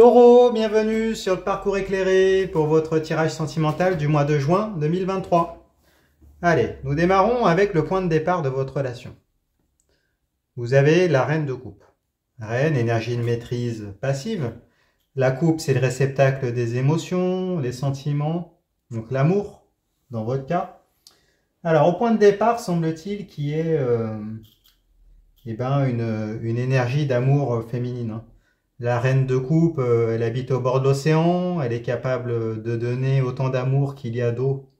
Taureau, bienvenue sur le parcours éclairé pour votre tirage sentimental du mois de juin 2023. Allez, nous démarrons avec le point de départ de votre relation. Vous avez la reine de coupe. Reine, énergie de maîtrise passive. La coupe, c'est le réceptacle des émotions, les sentiments, donc l'amour, dans votre cas. Alors, au point de départ, semble-t-il qu'il y ait une énergie d'amour féminine. La reine de coupe, elle habite au bord de l'océan, elle est capable de donner autant d'amour qu'il y a d'eau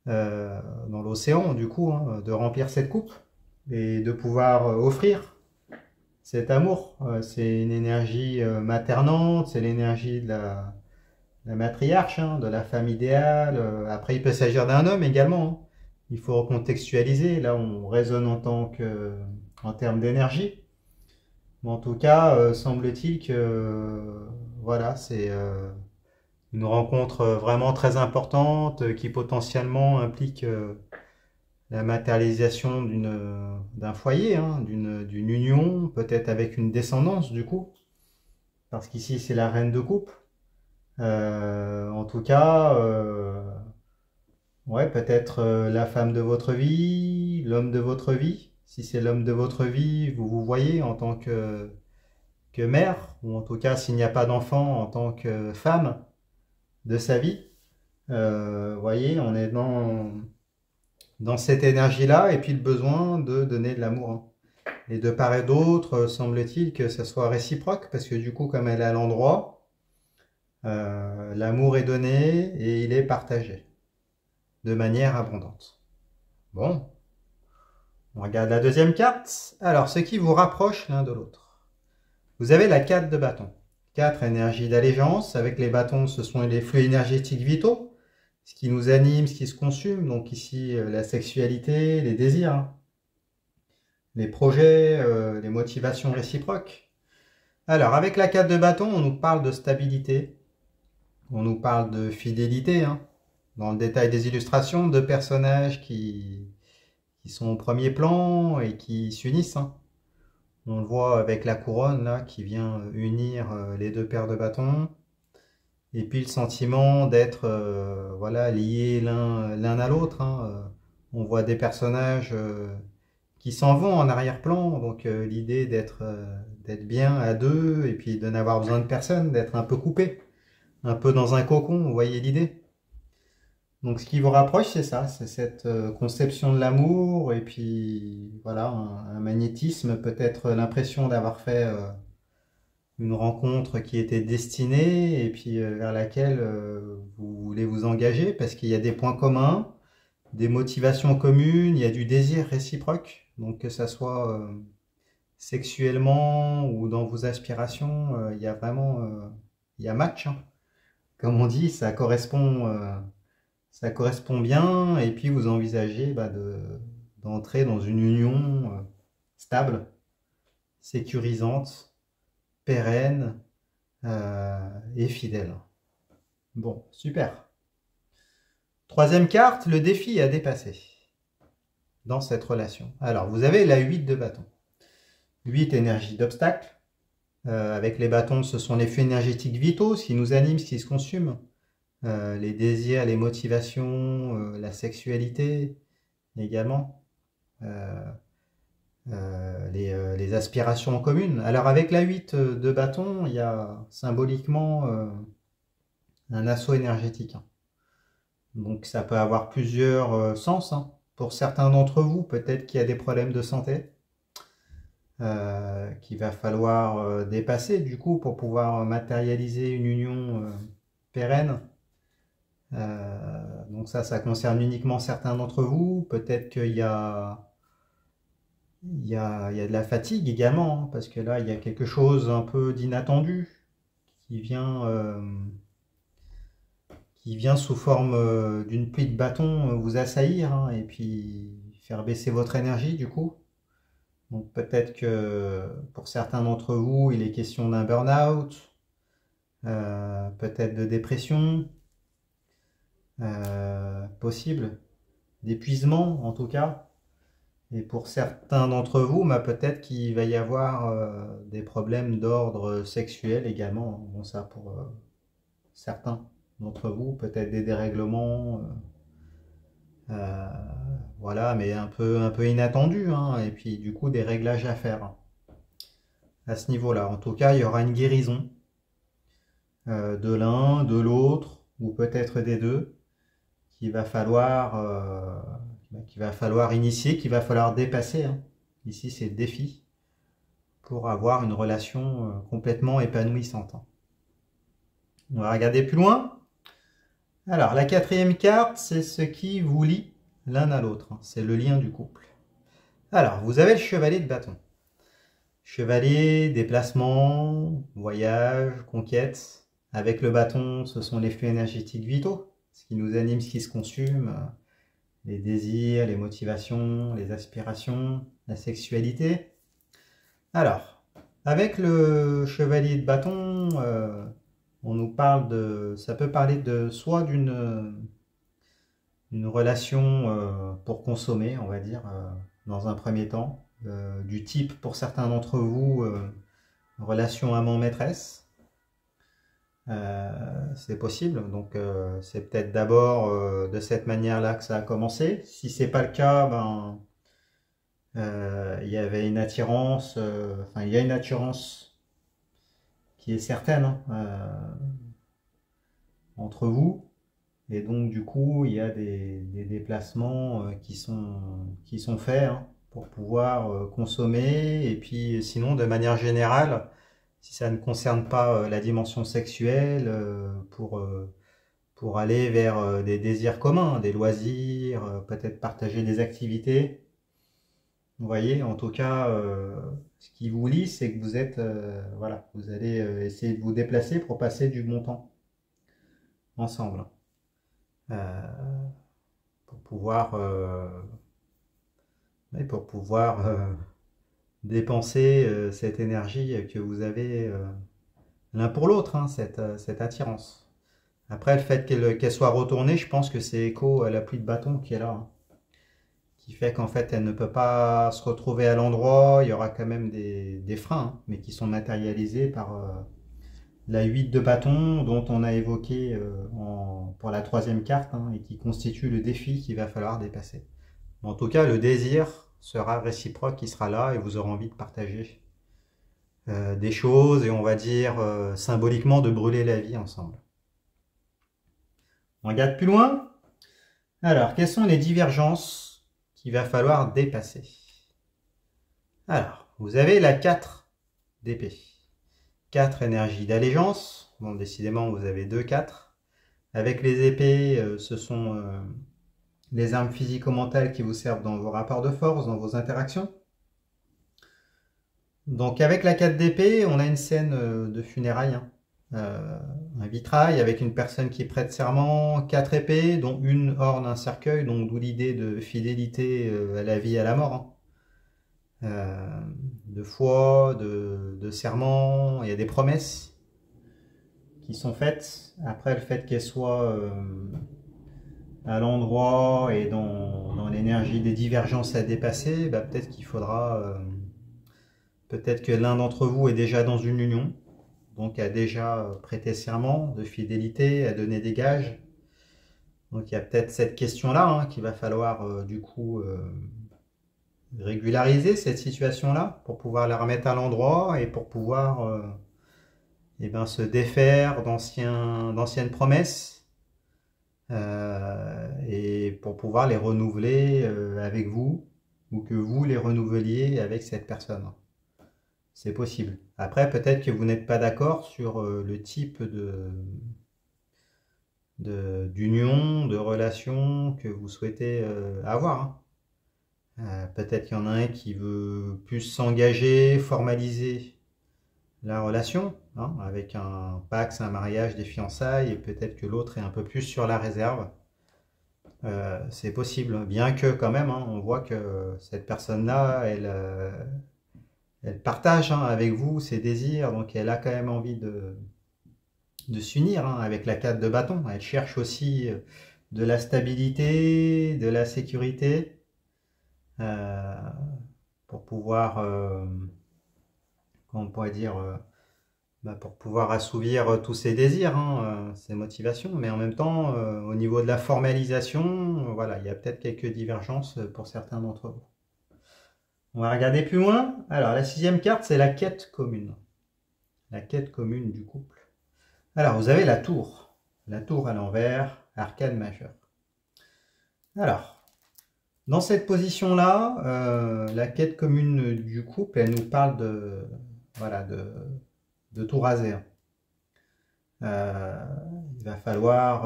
dans l'océan, du coup, hein, de remplir cette coupe et de pouvoir offrir cet amour. C'est une énergie maternante, c'est l'énergie de la matriarche, hein, de la femme idéale. Après, il peut s'agir d'un homme également, hein. Il faut recontextualiser. Là, on raisonne en termes d'énergie. Mais en tout cas, semble-t-il que voilà, c'est une rencontre vraiment très importante qui potentiellement implique la matérialisation d'un foyer, hein, d'une union, peut-être avec une descendance du coup, parce qu'ici c'est la reine de coupe. En tout cas, ouais, peut-être la femme de votre vie, l'homme de votre vie. Si c'est l'homme de votre vie, vous vous voyez en tant que mère, ou en tout cas s'il n'y a pas d'enfant en tant que femme de sa vie. Voyez, on est dans cette énergie-là, et puis le besoin de donner de l'amour, hein. Et de part et d'autre, semble-t-il que ce soit réciproque, parce que du coup, comme elle est à l'endroit, l'amour est donné et il est partagé de manière abondante. Bon, on regarde la deuxième carte. Alors, ce qui vous rapproche l'un de l'autre. Vous avez la 4 de bâton. 4, énergie d'allégeance. Avec les bâtons, ce sont les flux énergétiques vitaux. Ce qui nous anime, ce qui se consume. Donc ici, la sexualité, les désirs, hein, les projets, les motivations réciproques. Alors, avec la 4 de bâton, on nous parle de stabilité. On nous parle de fidélité, hein. Dans le détail des illustrations, de personnages qui sont au premier plan et qui s'unissent, hein. On le voit avec la couronne là qui vient unir les deux paires de bâtons. Et puis le sentiment d'être voilà, liés l'un à l'autre, hein. On voit des personnages qui s'en vont en arrière-plan. Donc l'idée d'être bien à deux et puis de n'avoir besoin de personne, d'être un peu coupé, un peu dans un cocon, vous voyez l'idée. Donc ce qui vous rapproche, c'est ça, c'est cette conception de l'amour et puis voilà, un magnétisme, peut-être l'impression d'avoir fait une rencontre qui était destinée et puis vers laquelle vous voulez vous engager parce qu'il y a des points communs, des motivations communes, il y a du désir réciproque, donc que ça soit sexuellement ou dans vos aspirations, il y a vraiment il y a match, hein. Comme on dit, ça correspond bien, et puis vous envisagez d'entrer dans une union stable, sécurisante, pérenne et fidèle. Bon, super. Troisième carte, le défi à dépasser dans cette relation. Alors, vous avez la 8 de bâton. 8, énergie d'obstacle. Avec les bâtons, ce sont les flux énergétiques vitaux, ce qui nous anime, ce qui se consume. Les désirs, les motivations, la sexualité également, les aspirations communes. Alors avec la 8 de bâton, il y a symboliquement un assaut énergétique, hein. Donc ça peut avoir plusieurs sens, hein. Pour certains d'entre vous, peut-être qu'il y a des problèmes de santé qu'il va falloir dépasser du coup pour pouvoir matérialiser une union pérenne. Donc ça concerne uniquement certains d'entre vous. Peut-être qu'il y a de la fatigue également, hein, parce que là, il y a quelque chose un peu d'inattendu qui vient sous forme d'une pluie de bâtons vous assaillir, hein, et puis faire baisser votre énergie du coup. Donc peut-être que pour certains d'entre vous, il est question d'un burn-out, peut-être de dépression, possible, d'épuisement en tout cas. Et pour certains d'entre vous, bah, peut-être qu'il va y avoir des problèmes d'ordre sexuel également. Bon, ça pour certains d'entre vous, peut-être des dérèglements, euh, voilà, mais un peu inattendus, hein, et puis du coup des réglages à faire à ce niveau-là. En tout cas, il y aura une guérison de l'un, de l'autre, ou peut-être des deux, qu'il va falloir, qu'il va falloir initier, qu'il va falloir dépasser, hein. Ici, c'est le défi pour avoir une relation complètement épanouissante, hein. On va regarder plus loin. Alors, la quatrième carte, c'est ce qui vous lie l'un à l'autre, hein. C'est le lien du couple. Alors, vous avez le chevalier de bâton. Chevalier, déplacement, voyage, conquête. Avec le bâton, ce sont les flux énergétiques vitaux, ce qui nous anime, ce qui se consume, les désirs, les motivations, les aspirations, la sexualité. Alors, avec le chevalier de bâton, on nous parle de, ça peut parler de soit d'une relation pour consommer, on va dire, dans un premier temps, du type pour certains d'entre vous, relation amant-maîtresse. C'est possible, donc c'est peut-être d'abord de cette manière-là que ça a commencé. Si c'est pas le cas, ben il y avait une attirance, enfin il y a une attirance qui est certaine, hein, entre vous, et donc du coup il y a des déplacements qui sont faits, hein, pour pouvoir consommer, et puis sinon de manière générale, si ça ne concerne pas la dimension sexuelle, pour aller vers des désirs communs, des loisirs, peut-être partager des activités. Vous voyez, en tout cas, ce qui vous lie, c'est que vous êtes, voilà, vous allez essayer de vous déplacer pour passer du bon temps ensemble, euh, pour pouvoir, ouais, pour pouvoir dépenser cette énergie que vous avez l'un pour l'autre, hein, cette attirance. Après, le fait qu'elle soit retournée, je pense que c'est écho à la pluie de bâton qui est là, hein, qui fait qu'en fait, elle ne peut pas se retrouver à l'endroit. Il y aura quand même des freins, hein, mais qui sont matérialisés par la 8 de bâton dont on a évoqué pour la troisième carte, hein, et qui constitue le défi qu'il va falloir dépasser. En tout cas, le désir sera réciproque, il sera là et vous aurez envie de partager des choses et on va dire symboliquement de brûler la vie ensemble. On regarde plus loin. Alors, quelles sont les divergences qu'il va falloir dépasser? Alors, vous avez la 4 d'épée. 4 énergies d'allégeance. Bon, décidément, vous avez 2 4. Avec les épées, ce sont les armes physico-mentales qui vous servent dans vos rapports de force, dans vos interactions. Donc avec la 4 d'épée, on a une scène de funérailles, hein. Un vitrail avec une personne qui prête serment, 4 épées, dont une orne un cercueil, donc d'où l'idée de fidélité à la vie et à la mort, hein. De foi, de serment, il y a des promesses qui sont faites. Après, le fait qu'elles soient à l'endroit et dans l'énergie des divergences à dépasser, bah, peut-être qu'il faudra... peut-être que l'un d'entre vous est déjà dans une union, donc a déjà prêté serment de fidélité, a donné des gages. Donc il y a peut-être cette question-là, hein, qu'il va falloir du coup régulariser cette situation-là pour pouvoir la remettre à l'endroit et pour pouvoir eh ben, se défaire d'anciennes promesses et pour pouvoir les renouveler avec vous ou que vous les renouveliez avec cette personne. C'est possible. Après, peut-être que vous n'êtes pas d'accord sur le type d'union, de relation que vous souhaitez avoir, hein. Peut-être qu'il y en a un qui veut plus s'engager, formaliser la relation, hein, avec un pax, un mariage, des fiançailles, et peut-être que l'autre est un peu plus sur la réserve. C'est possible, bien que quand même, hein, on voit que cette personne-là, elle partage, hein, avec vous ses désirs, donc elle a quand même envie de s'unir, hein, avec la 4 de bâton. Elle cherche aussi de la stabilité, de la sécurité. euh, pour pouvoir, comment on pourrait dire, pour pouvoir assouvir tous ses désirs, hein, ses motivations, mais en même temps, au niveau de la formalisation, voilà, il y a peut-être quelques divergences pour certains d'entre vous. On va regarder plus loin. Alors, la 6e carte, c'est la quête commune. La quête commune du couple. Alors, vous avez la tour. La tour à l'envers, arcane majeur. Alors, dans cette position-là, la quête commune du couple, elle nous parle de, voilà, de tout raser. Il va falloir,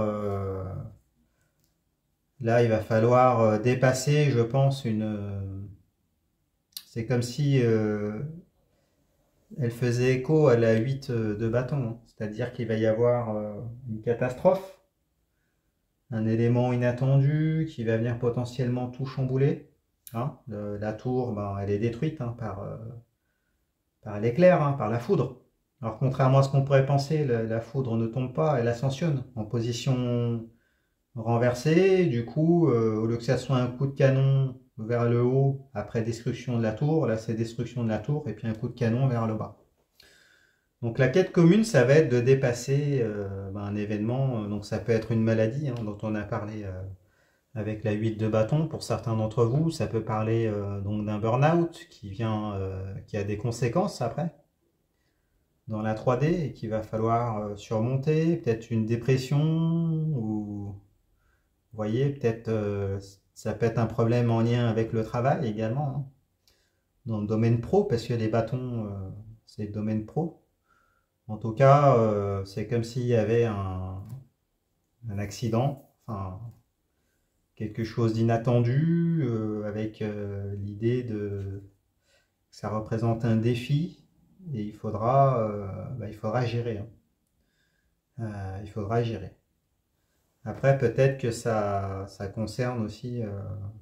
là, il va falloir dépasser, je pense, c'est comme si elle faisait écho à la 8 de bâton, hein. C'est-à-dire qu'il va y avoir une catastrophe, un élément inattendu qui va venir potentiellement tout chambouler. Hein. La tour, ben, elle est détruite, hein, par l'éclair, hein, par la foudre. Alors contrairement à ce qu'on pourrait penser, la foudre ne tombe pas, elle ascensionne en position renversée. Du coup, au lieu que ça soit un coup de canon vers le haut après destruction de la tour, là c'est destruction de la tour et puis un coup de canon vers le bas. Donc la quête commune, ça va être de dépasser un événement, donc ça peut être une maladie, hein, dont on a parlé avec la 8 de bâton pour certains d'entre vous, ça peut parler donc d'un burn-out qui a des conséquences après dans la 3D et qu'il va falloir surmonter, peut-être une dépression ou vous voyez, peut-être ça peut être un problème en lien avec le travail également, hein, dans le domaine pro, parce que les bâtons, c'est le domaine pro. En tout cas, c'est comme s'il y avait un accident, enfin, quelque chose d'inattendu, avec l'idée que ça représente un défi et il faudra gérer, hein. Il faudra gérer. Après, peut-être que ça concerne aussi,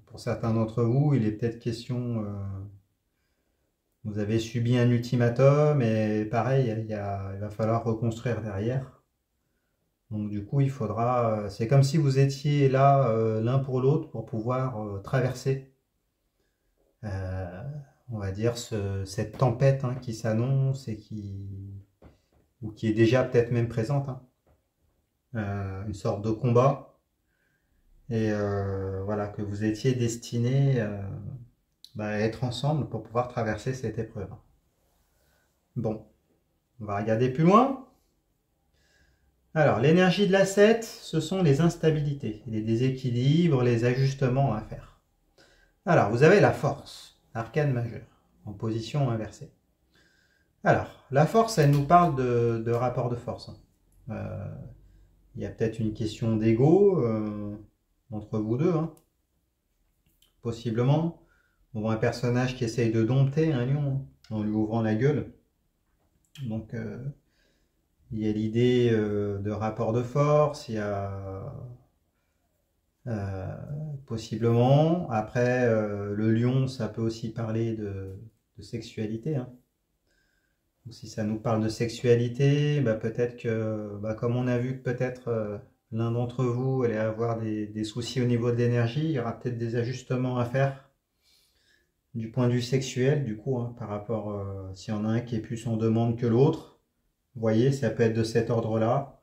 pour certains d'entre vous, il est peut-être question, vous avez subi un ultimatum et pareil, il va falloir reconstruire derrière. Donc du coup, c'est comme si vous étiez là l'un pour l'autre pour pouvoir traverser, euh, on va dire, cette tempête, hein, qui s'annonce et ou qui est déjà peut-être même présente, hein. Une sorte de combat et voilà, que vous étiez destinés à être ensemble pour pouvoir traverser cette épreuve. Bon, on va regarder plus loin. Alors, l'énergie de la 7, ce sont les instabilités, les déséquilibres, les ajustements à faire. Alors, vous avez la force, arcane majeur, en position inversée. Alors, la force, elle nous parle de rapport de force. Il y a peut-être une question d'ego entre vous deux, hein. Possiblement. On voit un personnage qui essaye de dompter un lion en lui ouvrant la gueule. Donc, il y a l'idée de rapport de force, il y a possiblement. Après, le lion, ça peut aussi parler de sexualité, hein. Donc, si ça nous parle de sexualité, peut-être que, comme on a vu que peut-être l'un d'entre vous allait avoir des soucis au niveau de l'énergie, il y aura peut-être des ajustements à faire du point de vue sexuel, du coup, hein, par rapport, s'il y en a un qui est plus en demande que l'autre. Vous voyez, ça peut être de cet ordre-là,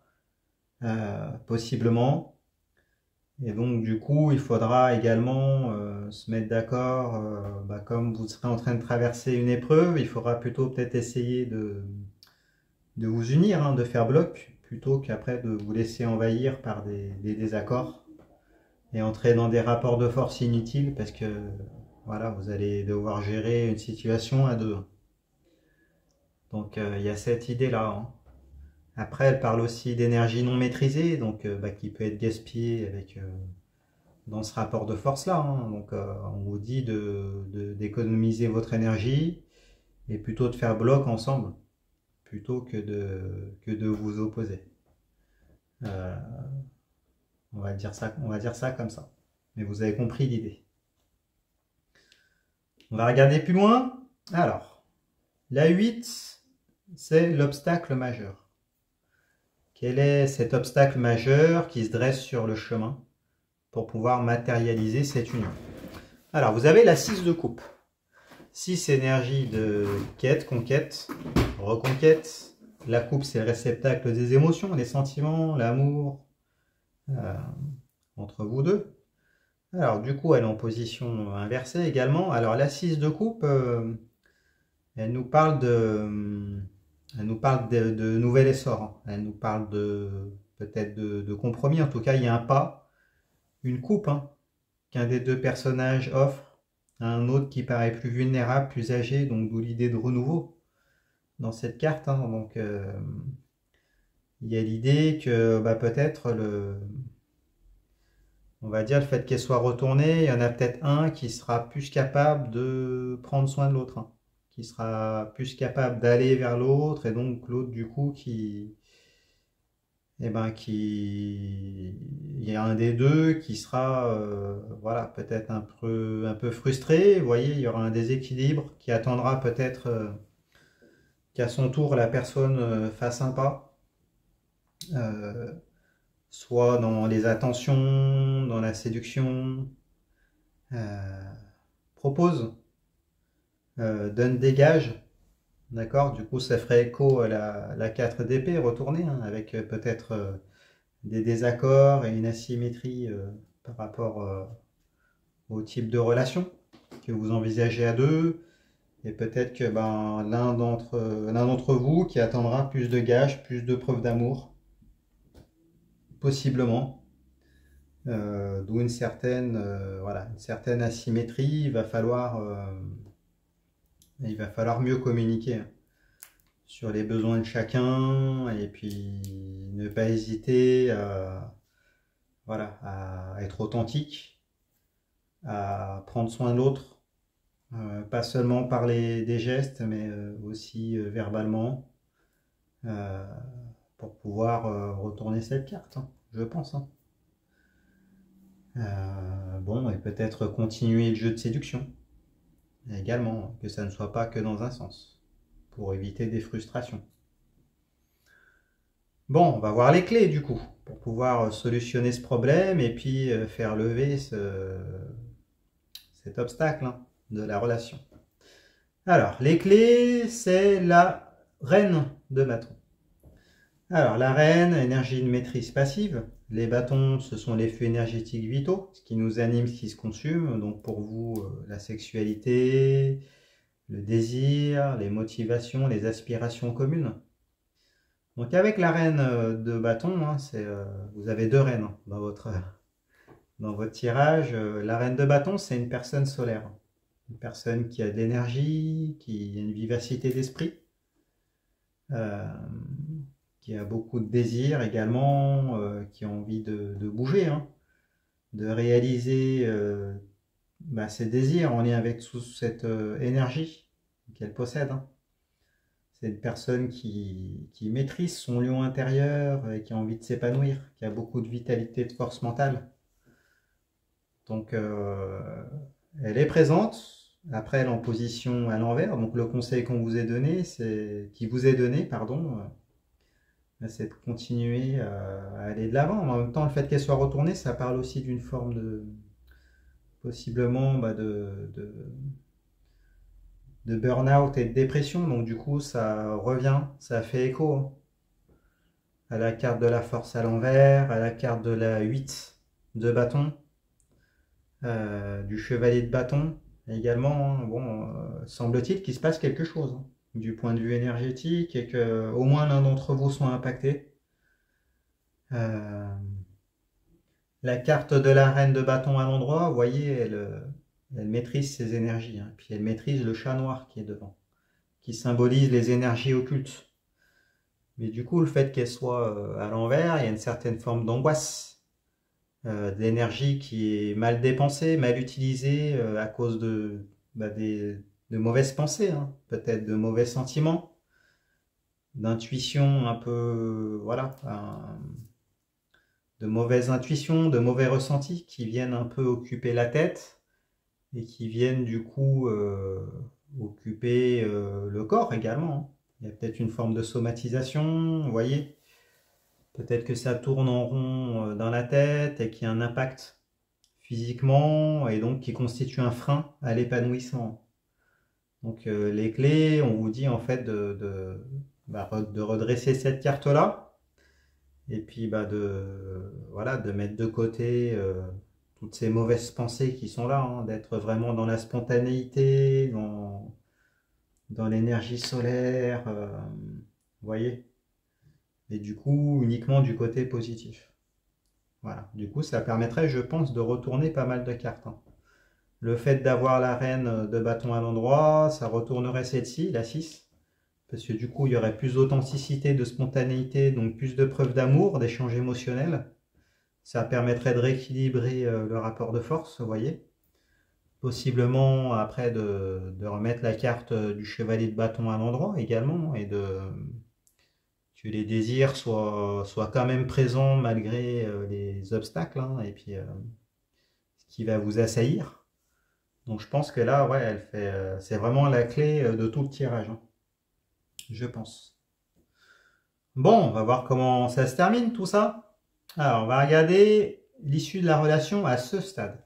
possiblement. Et donc, du coup, il faudra également se mettre d'accord, comme vous serez en train de traverser une épreuve, il faudra plutôt peut-être essayer de vous unir, hein, de faire bloc, plutôt qu'après de vous laisser envahir par des désaccords et entrer dans des rapports de force inutiles, parce que voilà, vous allez devoir gérer une situation à deux. Donc, il y a cette idée-là, hein. Après, elle parle aussi d'énergie non maîtrisée, donc qui peut être gaspillée dans ce rapport de force-là, hein. Donc, on vous dit d'économiser votre énergie et plutôt de faire bloc ensemble, plutôt que de vous opposer. On va dire ça comme ça. Mais vous avez compris l'idée. On va regarder plus loin. Alors, la 8, c'est l'obstacle majeur. Quel est cet obstacle majeur qui se dresse sur le chemin pour pouvoir matérialiser cette union? Alors, vous avez la 6 de coupe. 6 énergie de quête, conquête, reconquête. La coupe, c'est le réceptacle des émotions, les sentiments, l'amour, euh, entre vous deux. Alors, du coup, elle est en position inversée également. Alors, la 6 de coupe, elle nous parle de nouvel essor, hein. Elle nous parle peut-être de compromis. En tout cas, il y a un pas, une coupe, hein, qu'un des deux personnages offre à un autre qui paraît plus vulnérable, plus âgé, donc d'où l'idée de renouveau dans cette carte, hein. Donc, il y a l'idée que peut-être on va dire le fait qu'elle soit retournée, il y en a peut-être un qui sera plus capable de prendre soin de l'autre, hein, qui sera plus capable d'aller vers l'autre, et donc l'autre du coup il y a un des deux qui sera, voilà, peut-être un peu frustré. Vous voyez, il y aura un déséquilibre qui attendra peut-être qu'à son tour la personne fasse un pas, euh, soit dans les attentions, dans la séduction, euh, propose, donne des gages. D'accord. Du coup, ça ferait écho à la 4 d'épée retournée, hein, avec peut-être des désaccords et une asymétrie par rapport au type de relation que vous envisagez à deux. Et peut-être que l'un d'entre vous qui attendra plus de gages, plus de preuves d'amour, possiblement. D'où voilà, une certaine asymétrie. Il va falloir mieux communiquer, hein, sur les besoins de chacun, et puis ne pas hésiter voilà, à être authentique, à prendre soin de l'autre, pas seulement par des gestes, mais aussi verbalement, euh, pour pouvoir retourner cette carte, hein, je pense, hein. Bon, et peut-être continuer le jeu de séduction également, que ça ne soit pas que dans un sens, pour éviter des frustrations. Bon, on va voir les clés du coup, pour pouvoir solutionner ce problème et puis faire lever cet obstacle, hein, de la relation. Alors, les clés, c'est la reine de bâton. Alors, la reine, énergie de maîtrise passive. Les bâtons, ce sont les flux énergétiques vitaux, ce qui nous anime, ce qui se consume. Donc, pour vous, la sexualité, le désir, les motivations, les aspirations communes. Donc, avec la reine de bâton, hein, vous avez deux reines, hein, dans votre tirage. La reine de bâton, c'est une personne solaire. Une personne qui a de l'énergie, qui a une vivacité d'esprit, euh, qui a beaucoup de désirs également, qui a envie de bouger, hein, de réaliser ses désirs en lien avec toute cette énergie qu'elle possède, hein. C'est une personne qui maîtrise son lion intérieur et qui a envie de s'épanouir, qui a beaucoup de vitalité, de force mentale. Donc, elle est présente. Après, elle est en position à l'envers. Donc, le conseil qui vous est donné, pardon, c'est de continuer à aller de l'avant. En même temps, le fait qu'elle soit retournée, ça parle aussi d'une forme possiblement, de burn-out et de dépression. Donc, du coup, ça revient, ça fait écho, hein, à la carte de la force à l'envers, à la carte de la 8 de bâton, du chevalier de bâton également, hein. Bon, semble-t-il qu'il se passe quelque chose, hein, du point de vue énergétique, et que au moins l'un d'entre vous soit impacté. Euh, la carte de la reine de bâton à l'endroit, vous voyez, elle maîtrise ses énergies, hein. Puis elle maîtrise le chat noir qui est devant, qui symbolise les énergies occultes. Mais du coup, le fait qu'elle soit à l'envers, il y a une certaine forme d'angoisse, d'énergie qui est mal dépensée, mal utilisée, à cause de mauvaises pensées, hein, peut-être de mauvais sentiments, d'intuition un peu, voilà, de mauvaises intuitions, de mauvais ressentis qui viennent un peu occuper la tête et qui viennent du coup occuper le corps également, hein. Il y a peut-être une forme de somatisation, vous voyez. Peut-être que ça tourne en rond dans la tête et qu'il y a un impact physiquement et donc qui constituent un frein à l'épanouissement. Donc les clés, on vous dit en fait de redresser cette carte-là et puis voilà, de mettre de côté toutes ces mauvaises pensées qui sont là, hein, d'être vraiment dans la spontanéité, dans l'énergie solaire, vous voyez, et du coup uniquement du côté positif. Voilà, du coup ça permettrait, je pense, de retourner pas mal de cartes, hein. Le fait d'avoir la reine de bâton à l'endroit, ça retournerait celle-ci, la 6, parce que du coup il y aurait plus d'authenticité, de spontanéité, donc plus de preuves d'amour, d'échanges émotionnels. Ça permettrait de rééquilibrer le rapport de force, vous voyez. Possiblement après de remettre la carte du chevalier de bâton à l'endroit également, et que les désirs soient quand même présents malgré les obstacles, hein, et puis ce qui va vous assaillir. Donc je pense que là, ouais, c'est vraiment la clé de tout le tirage, hein, je pense. Bon, on va voir comment ça se termine tout ça. Alors, on va regarder l'issue de la relation à ce stade.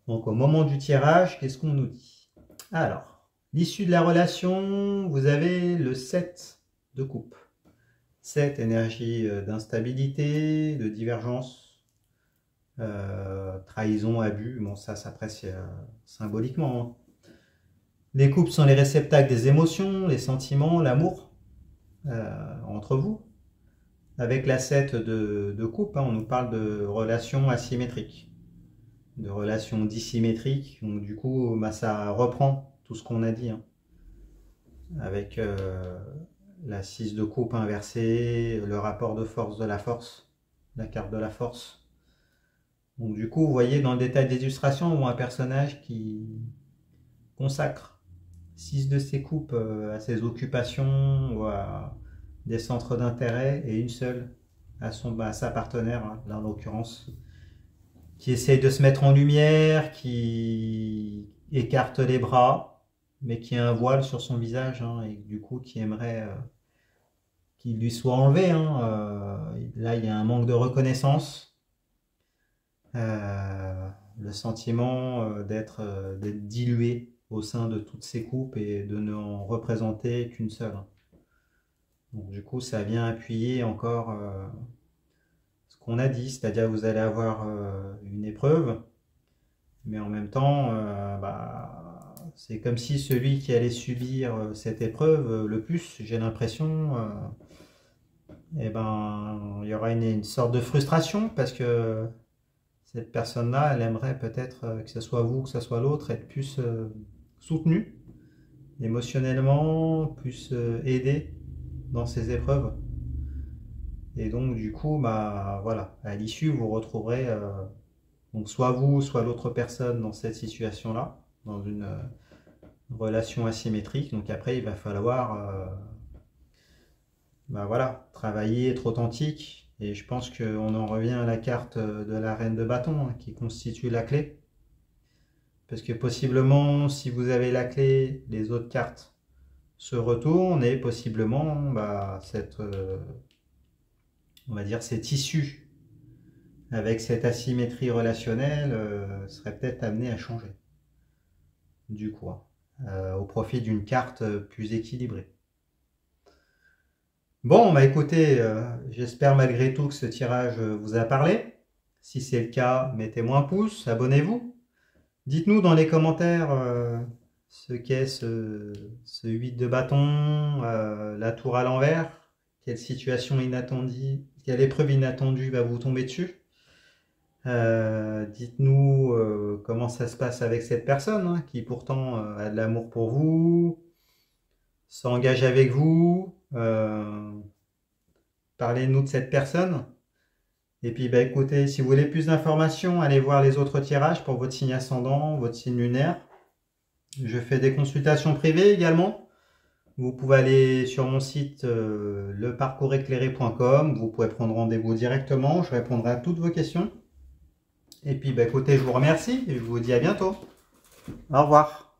Donc au moment du tirage, qu'est-ce qu'on nous dit? Alors, l'issue de la relation, vous avez le 7 de coupe. 7, énergie d'instabilité, de divergence, trahison, abus. Bon, ça s'apprécie symboliquement, hein. Les coupes sont les réceptacles des émotions, les sentiments, l'amour entre vous. Avec la 7 de coupe, hein, on nous parle de relations asymétriques, de relations dissymétriques. Donc du coup, ça reprend tout ce qu'on a dit, hein. Avec la 6 de coupe inversée, le rapport de force de la force, la carte de la force. Donc du coup, vous voyez dans le détail des illustrations, on voit un personnage qui consacre 6 de ses coupes à ses occupations ou à des centres d'intérêt, et une seule à sa partenaire, hein, là en l'occurrence, qui essaye de se mettre en lumière, qui écarte les bras, mais qui a un voile sur son visage, hein, et du coup qui aimerait qu'il lui soit enlevé, hein. Là, il y a un manque de reconnaissance. Le sentiment d'être dilué au sein de toutes ces coupes et de n'en représenter qu'une seule. Donc, du coup, ça vient appuyer encore ce qu'on a dit, c'est-à-dire vous allez avoir une épreuve, mais en même temps, c'est comme si celui qui allait subir cette épreuve le plus, j'ai l'impression, il y aura une sorte de frustration parce que cette personne-là, elle aimerait peut-être que ce soit vous, que ce soit l'autre, être plus soutenue émotionnellement, plus aidée dans ces épreuves. Et donc du coup, voilà, à l'issue, vous retrouverez donc soit vous, soit l'autre personne dans cette situation-là, dans une relation asymétrique. Donc après, il va falloir voilà, travailler, être authentique. Et je pense qu'on en revient à la carte de la reine de bâton, hein, qui constitue la clé. Parce que possiblement, si vous avez la clé, les autres cartes se retournent et possiblement, on va dire, cette issue avec cette asymétrie relationnelle serait peut-être amenée à changer. Du coup, au profit d'une carte plus équilibrée. Bon, écoutez, j'espère malgré tout que ce tirage vous a parlé. Si c'est le cas, mettez-moi un pouce, abonnez-vous. Dites-nous dans les commentaires ce qu'est ce 8 de bâton, la tour à l'envers, quelle situation inattendue, quelle épreuve inattendue va vous tomber dessus. Dites-nous comment ça se passe avec cette personne, hein, qui pourtant a de l'amour pour vous, s'engage avec vous. Parlez-nous de cette personne. Et puis écoutez, si vous voulez plus d'informations, allez voir les autres tirages pour votre signe ascendant, votre signe lunaire. Je fais des consultations privées également. Vous pouvez aller sur mon site leparcourseclairé.com. Vous pouvez prendre rendez-vous directement. Je répondrai à toutes vos questions. Et puis écoutez, je vous remercie et je vous dis à bientôt. Au revoir.